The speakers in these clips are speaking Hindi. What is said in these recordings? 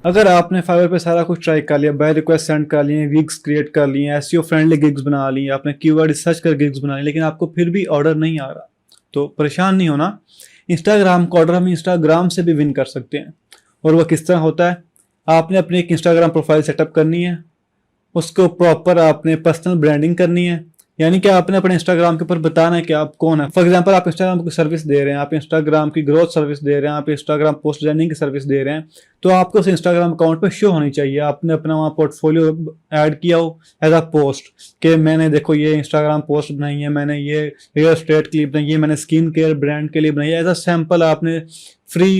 अगर आपने फाइवर पे सारा कुछ ट्राई कर लिया, बाय रिक्वेस्ट सेंड कर लिए, गिग्स क्रिएट कर लिए, एसईओ फ्रेंडली गिग्स बना लिए, आपने कीवर्ड सर्च कर गिग्स बना ली, लेकिन आपको फिर भी ऑर्डर नहीं आ रहा, तो परेशान नहीं होना। इंस्टाग्राम का ऑर्डर हम इंस्टाग्राम से भी विन कर सकते हैं। और वह किस तरह होता है? आपने अपनी एक इंस्टाग्राम प्रोफाइल सेटअप करनी है, उसको प्रॉपर आपने पर्सनल ब्रांडिंग करनी है। यानी कि आपने अपने इंस्टाग्राम के ऊपर बताना है कि आप कौन है। फॉर एग्जांपल आप इंस्टाग्राम की सर्विस दे रहे हैं, आप इंस्टाग्राम की ग्रोथ सर्विस दे रहे हैं, आप इंस्टाग्राम पोस्ट डिजाइनिंग की सर्विस दे रहे हैं, तो आपको उस इंस्टाग्राम अकाउंट पर शो होनी चाहिए। आपने अपना वहाँ पोर्टफोलियो ऐड किया हो एज अ पोस्ट, कि मैंने देखो ये इंस्टाग्राम पोस्ट बनाई है, मैंने ये रियल एस्टेट क्लिप बनाई है, मैंने स्किन केयर ब्रांड के लिए बनाई है। एज अ सैंपल आपने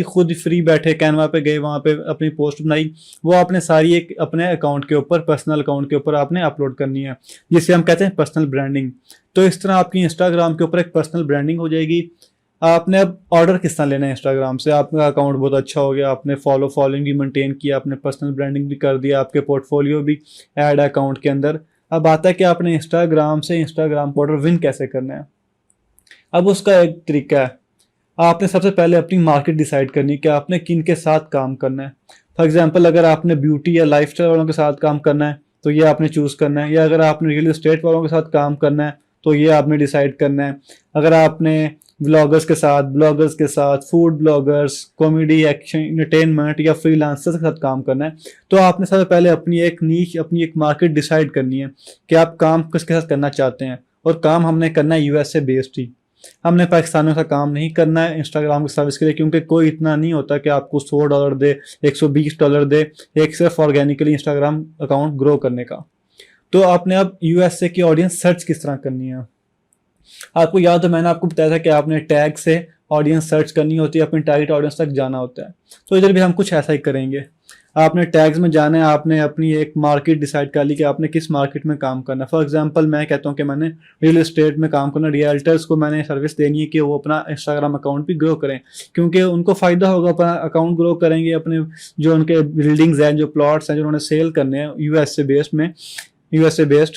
खुद फ्री बैठे कैनवा पे गए, वहां पे अपनी पोस्ट बनाई, वो आपने सारी एक अपने अकाउंट के ऊपर, पर्सनल अकाउंट के ऊपर आपने अपलोड करनी है, जिसे हम कहते हैं पर्सनल ब्रांडिंग। तो इस तरह आपकी इंस्टाग्राम के ऊपर एक पर्सनल ब्रांडिंग हो जाएगी। आपने अब ऑर्डर किस तरह लेना है इंस्टाग्राम से? आपका अकाउंट बहुत अच्छा हो गया, आपने फॉलोइंग भी मेंटेन किया, आपने पर्सनल ब्रांडिंग भी कर दिया, आपके पोर्टफोलियो भी ऐड है अकाउंट के अंदर। अब आता है कि आपने इंस्टाग्राम से इंस्टाग्राम पर ऑर्डर विन कैसे करना है। अब उसका एक तरीका है, आपने सबसे पहले अपनी मार्केट डिसाइड करनी है कि आपने किन के साथ काम करना है। फॉर एग्जांपल अगर आपने ब्यूटी या लाइफस्टाइल वालों के साथ काम करना है तो ये आपने चूज करना है, या अगर आपने रियल एस्टेट वालों के साथ काम करना है तो ये आपने डिसाइड करना है। अगर आपने ब्लॉगर्स के साथ, food bloggers, comedy, action, entertainment या फ्रीलांसर्स के साथ काम करना है, तो आपने सबसे पहले अपनी एक नीश, अपनी एक मार्केट डिसाइड करनी है कि आप काम किसके साथ करना चाहते हैं। और काम हमने करना है यूएसए बेस्ड ही, हमने पाकिस्तानियों का काम नहीं करना है इंस्टाग्राम की सर्विस के लिए, क्योंकि कोई इतना नहीं होता कि आपको $100 दे, $120 दे एक सिर्फ ऑर्गेनिकली इंस्टाग्राम अकाउंट ग्रो करने का। तो आपने अब यूएसए की ऑडियंस सर्च किस तरह करनी है? आपको याद है मैंने आपको बताया था कि आपने टैग से ऑडियंस सर्च करनी होती है, अपनी टारगेट ऑडियंस तक जाना होता है। तो इधर भी हम कुछ ऐसा ही करेंगे। आपने टैग्स में जाना है, आपने अपनी एक मार्केट डिसाइड कर ली कि आपने किस मार्केट में काम करना है। फॉर एग्जांपल मैं कहता हूँ कि मैंने रियल एस्टेट में काम करना, रियल्टर्स को मैंने सर्विस देनी है कि वो अपना इंस्टाग्राम अकाउंट भी ग्रो करें, क्योंकि उनको फायदा होगा, अपना अकाउंट ग्रो करेंगे, अपने जो उनके बिल्डिंग्स हैं, जो प्लॉट्स हैं, जो उन्होंने सेल करने हैं यूएसए बेस्ड,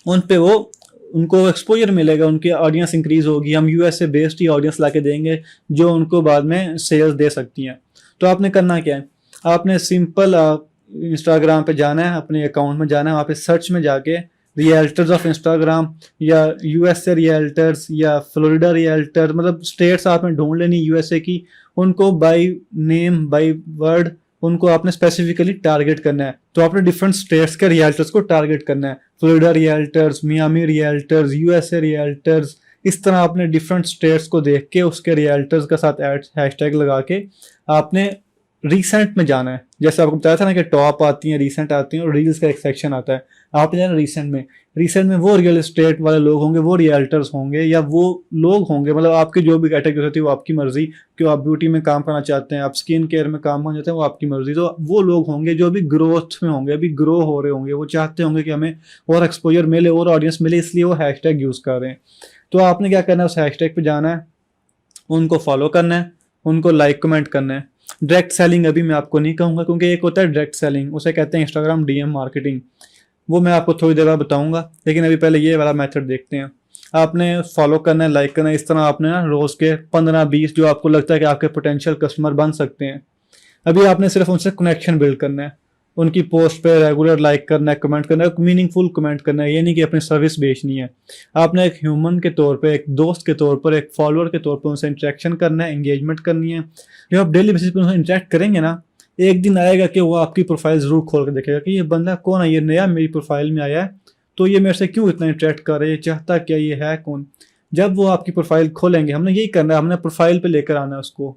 उन पे वो उनको एक्सपोजर मिलेगा, उनकी ऑडियंस इंक्रीज होगी। हम यूएसए बेस्ड ही ऑडियंस लाके देंगे जो उनको बाद में सेल्स दे सकती हैं। तो आपने करना क्या है? आपने सिंपल इंस्टाग्राम पे जाना है, अपने अकाउंट में जाना है, वहाँ पे सर्च में जाके रियल्टर्स ऑफ इंस्टाग्राम या यूएसए रियल्टर्स या फ्लोरिडा रियल्टर, मतलब स्टेट्स आपने ढूंढ लेनी यूएसए की, उनको बाय नेम बाय वर्ड उनको आपने स्पेसिफिकली टारगेट करना है। तो आपने डिफरेंट स्टेट्स के रियल्टर्स को टारगेट करना है, Florida realtors, Miami realtors, USA realtors. इस तरह आपने डिफरेंट स्टेट्स को देख के उसके रियल्टर्स के साथ हैशटैग लगा के आपने रिसेंट में जाना है। जैसे आपको बताया था ना कि टॉप आती हैं, रिसेंट आती हैं, और रील्स का एक सेक्शन आता है। आपने जाना रिसेंट में वो रियल एस्टेट वाले लोग होंगे, वो रियल्टर्स होंगे, या वो लोग होंगे, मतलब आपकी जो भी कैटेगरी होती है वो आपकी मर्जी, कि आप ब्यूटी में काम करना चाहते हैं, आप स्किन केयर में काम करना चाहते हैं, वो आपकी मर्जी। तो वो लोग होंगे जो अभी ग्रोथ में होंगे, अभी ग्रो हो रहे होंगे, वो चाहते होंगे कि हमें और एक्सपोजर मिले और ऑडियंस मिले, इसलिए वो हैशटैग यूज कर रहे हैं। तो आपने क्या करना है, उस हैशटैग पे जाना है, उनको फॉलो करना है, उनको लाइक कमेंट करना है। डायरेक्ट सेलिंग अभी मैं आपको नहीं कहूंगा, क्योंकि एक होता है डायरेक्ट सेलिंग, उसे कहते हैं इंस्टाग्राम डीएम मार्केटिंग, वो मैं आपको थोड़ी देर बाद बताऊंगा। लेकिन अभी पहले ये वाला मेथड देखते हैं। आपने फॉलो करना है, लाइक करना है, इस तरह आपने ना रोज के 15-20 जो आपको लगता है कि आपके पोटेंशियल कस्टमर बन सकते हैं, अभी आपने सिर्फ उनसे कनेक्शन बिल्ड करना है। उनकी पोस्ट पे रेगुलर लाइक करना है, कमेंट करना है, मीनिंगफुल कमेंट करना है। ये नहीं कि अपनी सर्विस बेचनी है। आपने एक ह्यूमन के तौर पे, एक दोस्त के तौर पर, एक फॉलोअर के तौर पर उनसे इंटरेक्शन करना है, एंगेजमेंट करनी है। जब आप डेली बेसिस पे उनसे इंटरेक्ट करेंगे ना, एक दिन आएगा कि वो आपकी प्रोफाइल जरूर खोल कर देखेगा कि ये बंदा कौन है, ये नया मेरी प्रोफाइल में आया है, तो ये मेरे से क्यों इतना इंटरेक्ट कर रहा है, ये चाहता क्या, ये है कौन। जब वो आपकी प्रोफाइल खोलेंगे, हमने यही करना है, हमने प्रोफाइल पे लेकर आना है उसको।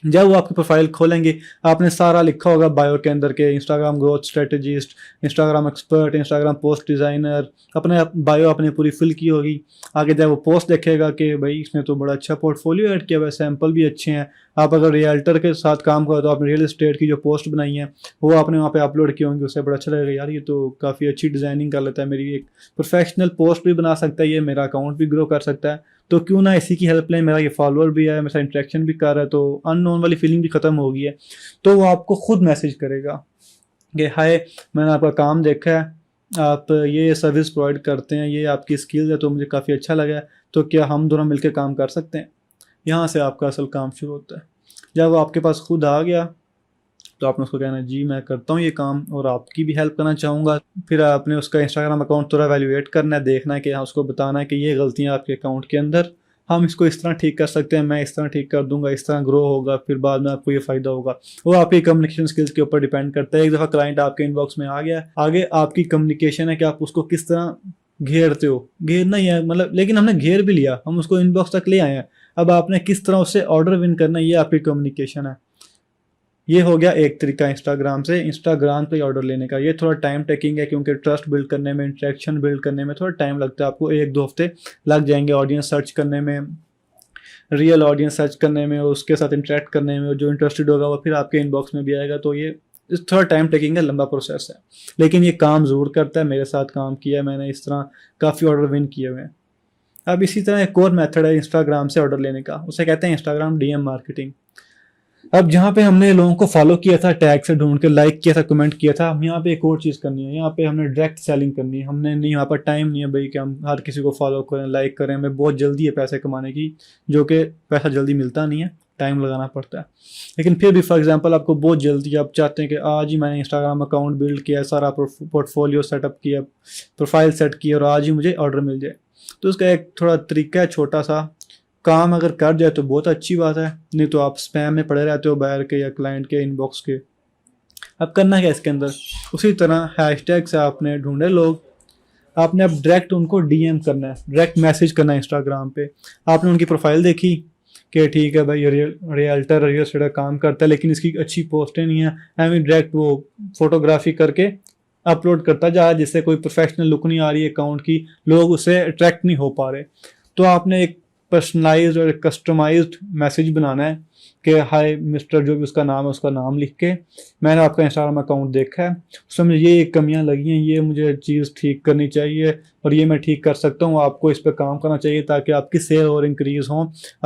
जब वो आपकी प्रोफाइल खोलेंगे, आपने सारा लिखा होगा बायो के अंदर के Instagram growth strategist, Instagram expert, Instagram post designer, अपने बायो आपने पूरी फिल की होगी। आगे जब वो पोस्ट देखेगा कि भाई इसने तो बड़ा अच्छा पोर्टफोलियो ऐड किया हुआ है, सैंपल भी अच्छे हैं। आप अगर रियल्टर के साथ काम करो तो आपने रियल एस्टेट की जो पोस्ट बनाई है वो आपने वहाँ पे अपलोड की होंगी, उससे बड़ा अच्छा लगेगा, यार ये तो काफ़ी अच्छी डिजाइनिंग कर लेता है, मेरी एक प्रोफेशनल पोस्ट भी बना सकता है, ये मेरा अकाउंट भी ग्रो कर सकता है, तो क्यों ना इसी की हेल्प लें, मेरा ये फॉलोअर भी है, मेरा इंटरेक्शन भी कर रहा है, तो अननोन वाली फीलिंग भी खत्म हो गई है। तो वो आपको खुद मैसेज करेगा कि हाय, मैंने आपका काम देखा है, आप ये सर्विस प्रोवाइड करते हैं, ये आपकी स्किल्स है, तो मुझे काफ़ी अच्छा लगा है, तो क्या हम दोनों मिलकर काम कर सकते हैं। यहाँ से आपका असल काम शुरू होता है। जब वो आपके पास खुद आ गया तो आपने उसको कहना है जी मैं करता हूँ ये काम और आपकी भी हेल्प करना चाहूँगा। फिर आपने उसका इंस्टाग्राम अकाउंट थोड़ा वैल्यूएट करना है, देखना है कि हाँ, उसको बताना है कि ये गलतियाँ आपके अकाउंट के अंदर, हम इसको इस तरह ठीक कर सकते हैं, मैं इस तरह ठीक कर दूंगा, इस तरह ग्रो होगा, फिर बाद में आपको ये फ़ायदा होगा। वो आपकी कम्युनिकेशन स्किल्स के ऊपर डिपेंड करता है। एक दफ़ा क्लाइंट आपके इनबॉक्स में आ गया, आगे आपकी कम्युनिकेशन है कि आप उसको किस तरह घेरते हो। घेरना ही है मतलब, लेकिन हमने घेर भी लिया, हम उसको इनबॉक्स तक ले आए हैं, अब आपने किस तरह उससे ऑर्डर विन करना है, ये आपकी कम्युनिकेशन है। ये हो गया एक तरीका इंस्टाग्राम पे ऑर्डर लेने का। ये थोड़ा टाइम टेकिंग है क्योंकि ट्रस्ट बिल्ड करने में, इंटरेक्शन बिल्ड करने में थोड़ा टाइम लगता है, आपको 1-2 हफ्ते लग जाएंगे ऑडियंस सर्च करने में, रियल ऑडियंस सर्च करने में, उसके साथ इंटरेक्ट करने में, जो इंटरेस्टेड होगा वो फिर आपके इनबॉक्स में भी आएगा। तो ये थोड़ा टाइम टेकिंग है, लंबा प्रोसेस है, लेकिन ये काम ज़रूर करता है। मेरे साथ काम किया है मैंने, इस तरह काफ़ी ऑर्डर विन किए हुए हैं। अब इसी तरह एक और मेथड है इंस्टाग्राम से ऑर्डर लेने का, उसे कहते हैं इंस्टाग्राम डीएम मार्केटिंग। अब जहाँ पे हमने लोगों को फॉलो किया था, टैग से ढूंढ के लाइक किया था, कमेंट किया था, हम यहाँ पे एक और चीज़ करनी है, यहाँ पे हमने डायरेक्ट सेलिंग करनी है। हमने नहीं, यहाँ पर टाइम नहीं है भाई कि हम हर किसी को फॉलो करें, लाइक करें, हमें बहुत जल्दी है पैसे कमाने की, जो कि पैसा जल्दी मिलता नहीं है, टाइम लगाना पड़ता है। लेकिन फिर भी फॉर एग्जांपल आपको बहुत जल्दी, आप चाहते हैं कि आज ही मैंने इंस्टाग्राम अकाउंट बिल्ड किया, सारा पोर्टफोलियो सेटअप किया, प्रोफाइल सेट की और आज ही मुझे ऑर्डर मिल जाए। तो उसका एक थोड़ा तरीका है, छोटा सा काम अगर कर जाए तो बहुत अच्छी बात है, नहीं तो आप स्पैम में पड़े रहते हो बायर के या क्लाइंट के इनबॉक्स के। अब करना क्या इसके अंदर, उसी तरह हैशटैग से आपने ढूंढे लोग, आपने अब डायरेक्ट उनको डीएम करना है, डायरेक्ट मैसेज करना है इंस्टाग्राम पे। आपने उनकी प्रोफाइल देखी कि ठीक है भाई ये रियल्टर रियल एस्टेट का काम करता है, लेकिन इसकी अच्छी पोस्टें नहीं है, एवं डायरेक्ट वो फोटोग्राफी करके अपलोड करता जा, जिससे कोई प्रोफेशनल लुक नहीं आ रही है अकाउंट की, लोग उससे अट्रैक्ट नहीं हो पा रहे। तो आपने एक पर्सनलाइज्ड और कस्टमाइज्ड मैसेज बनाना है कि हाय मिस्टर, जो भी उसका नाम है उसका नाम लिख के, मैंने आपका इंस्टाग्राम अकाउंट देखा है, उसमें मुझे ये कमियां लगी हैं, ये मुझे चीज़ ठीक करनी चाहिए और ये मैं ठीक कर सकता हूँ, आपको इस पर काम करना चाहिए ताकि आपकी सेल और इंक्रीज़ हो।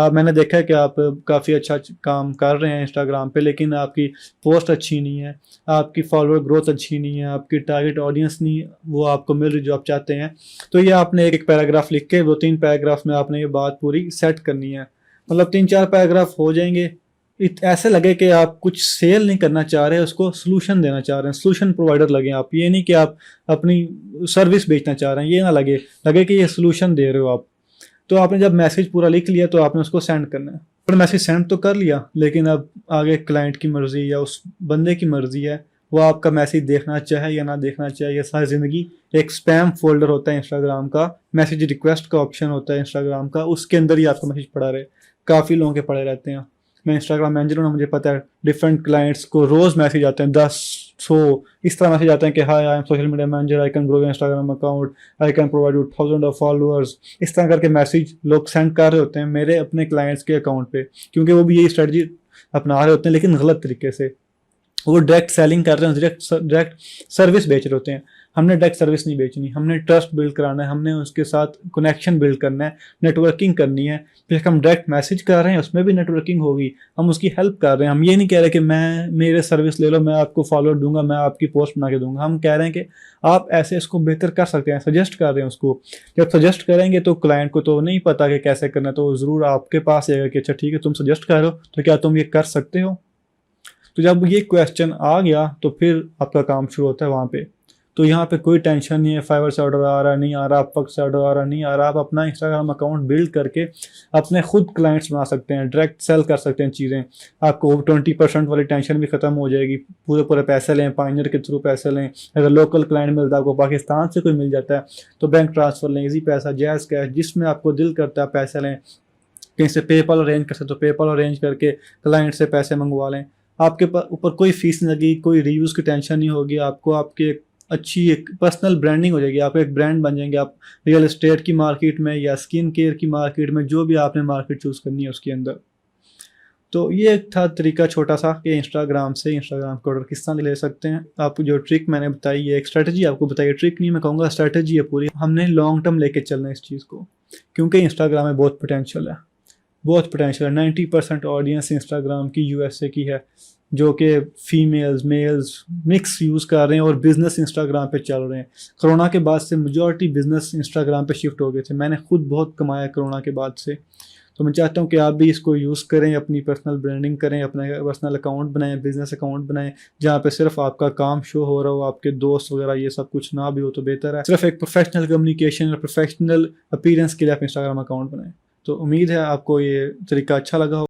मैंने देखा है कि आप काफ़ी अच्छा काम कर रहे हैं इंस्टाग्राम पे, लेकिन आपकी पोस्ट अच्छी नहीं है, आपकी फॉलोअर ग्रोथ अच्छी नहीं है, आपकी टारगेट ऑडियंस नहीं वो आपको मिल रही जो आप चाहते हैं। तो ये आपने एक पैराग्राफ लिख के, वो 3 पैराग्राफ में आपने ये बात पूरी सेट करनी है। मतलब 3-4 पैराग्राफ हो जाएंगे, ऐसे लगे कि आप कुछ सेल नहीं करना चाह रहे, उसको सोल्यूशन देना चाह रहे हैं, सोल्यूशन प्रोवाइडर लगे आप, ये नहीं कि आप अपनी सर्विस बेचना चाह रहे हैं, ये ना लगे, लगे कि ये सोल्यूशन दे रहे हो आप। तो आपने जब मैसेज पूरा लिख लिया तो आपने उसको सेंड करना है। पर मैसेज सेंड तो कर लिया, लेकिन अब आगे क्लाइंट की मर्जी या उस बंदे की मर्जी है, वो आपका मैसेज देखना चाहे या ना देखना चाहे। ये सारी ज़िंदगी एक स्पैम फोल्डर होता है इंस्टाग्राम का, मैसेज रिक्वेस्ट का ऑप्शन होता है इंस्टाग्राम का, उसके अंदर ही आपका मैसेज पड़ा रहे। काफ़ी लोगों के पड़े रहते हैं, मैं इंस्टाग्राम मैनेजर हूँ, मुझे पता है डिफरेंट क्लाइंट्स को रोज़ मैसेज आते हैं, 10-100 इस तरह मैसेज आते हैं कि hi I am social media manager, I can grow your Instagram account, I can provide you 1000 of followers. इस तरह करके मैसेज लोग सेंड कर रहे होते हैं मेरे अपने क्लाइंट्स के अकाउंट पे, क्योंकि वो भी यही स्ट्रेटजी अपना रहे होते हैं, लेकिन गलत तरीके से। वो डायरेक्ट सेलिंग कर रहे हैं, डायरेक्ट सर्विस बेच रहे होते हैं। हमने डायरेक्ट सर्विस नहीं बेचनी, हमने ट्रस्ट बिल्ड कराना है, हमने उसके साथ कनेक्शन बिल्ड करना है, नेटवर्किंग करनी है। फिर हम डायरेक्ट मैसेज कर रहे हैं, उसमें भी नेटवर्किंग होगी, हम उसकी हेल्प कर रहे हैं। हम ये नहीं कह रहे कि मैं मेरे सर्विस ले लो, मैं आपको फॉलोअर दूंगा, मैं आपकी पोस्ट बना के दूंगा। हम कह रहे हैं कि आप ऐसे इसको बेहतर कर सकते हैं, सजेस्ट कर रहे हैं उसको। जब सजेस्ट करेंगे तो क्लाइंट को तो नहीं पता कि कैसे करना है, तो ज़रूर आपके पास आएगा कि अच्छा ठीक है तुम सजेस्ट कर रहे हो, तो क्या तुम ये कर सकते हो। तो जब ये क्वेश्चन आ गया तो फिर आपका काम शुरू होता है वहाँ पे। तो यहाँ पे कोई टेंशन नहीं है, फाइवर से ऑर्डर आ रहा है नहीं आ रहा, अपवर्क से ऑर्डर आ रहा नहीं आ रहा, आप अपना इंस्टाग्राम अकाउंट बिल्ड करके अपने खुद क्लाइंट्स बना सकते हैं, डायरेक्ट सेल कर सकते हैं चीज़ें। आपको 20% वाली टेंशन भी खत्म हो जाएगी, पूरे पैसे लें, पाइनियर के थ्रू पैसे लें। अगर लोकल क्लाइंट मिलता है, आपको पाकिस्तान से कोई मिल जाता है तो बैंक ट्रांसफ़र लें, इजी पैसा, जैज़ कैश, जिसमें आपको दिल करता है पैसे लें। कहीं से पेपल अरेंज कर सकते हो, पेपल अरेंज करके क्लाइंट से पैसे मंगवा लें। आपके ऊपर कोई फीस नहीं लगी, कोई रिव्यूज़ की टेंशन नहीं होगी, आपको आपकी एक अच्छी एक पर्सनल ब्रांडिंग हो जाएगी, आप एक ब्रांड बन जाएंगे। आप रियल एस्टेट की मार्केट में या स्किन केयर की मार्केट में, जो भी आपने मार्केट चूज़ करनी है उसके अंदर। तो ये एक था तरीका छोटा सा कि इंस्टाग्राम से इंस्टाग्राम को ऑर्डर किस तरह ले सकते हैं। आपको जो ट्रिक मैंने बताई है, एक स्ट्रेटजी आपको बताई है, ट्रिक नहीं मैं कहूँगा, स्ट्रेटजी है पूरी। हमने लॉन्ग टर्म लेके चलना है इस चीज़ को, क्योंकि इंस्टाग्राम में बहुत पोटेंशियल है, बहुत पोटेंशियल है। 90% ऑडियंस इंस्टाग्राम की यूएसए की है, जो कि फीमेल्स मेल्स मिक्स यूज़ कर रहे हैं और बिज़नेस इंस्टाग्राम पे चल रहे हैं। कोरोना के बाद से मेजॉरिटी बिज़नेस इंस्टाग्राम पे शिफ्ट हो गए थे, मैंने खुद बहुत कमाया कोरोना के बाद से। तो मैं चाहता हूँ कि आप भी इसको यूज़ करें, अपनी पर्सनल ब्रांडिंग करें, अपना पर्सनल अकाउंट बनाएं, बिजनेस अकाउंट बनाएं, जहाँ पे सिर्फ आपका काम शो हो रहा हो, आपके दोस्त वगैरह ये सब कुछ ना भी हो तो बेहतर है। सिर्फ एक प्रोफेशनल कम्युनिकेशन और प्रोफेशनल अपीयरेंस के लिए आप इंस्टाग्राम अकाउंट बनाएं। तो उम्मीद है आपको ये तरीका अच्छा लगा हो।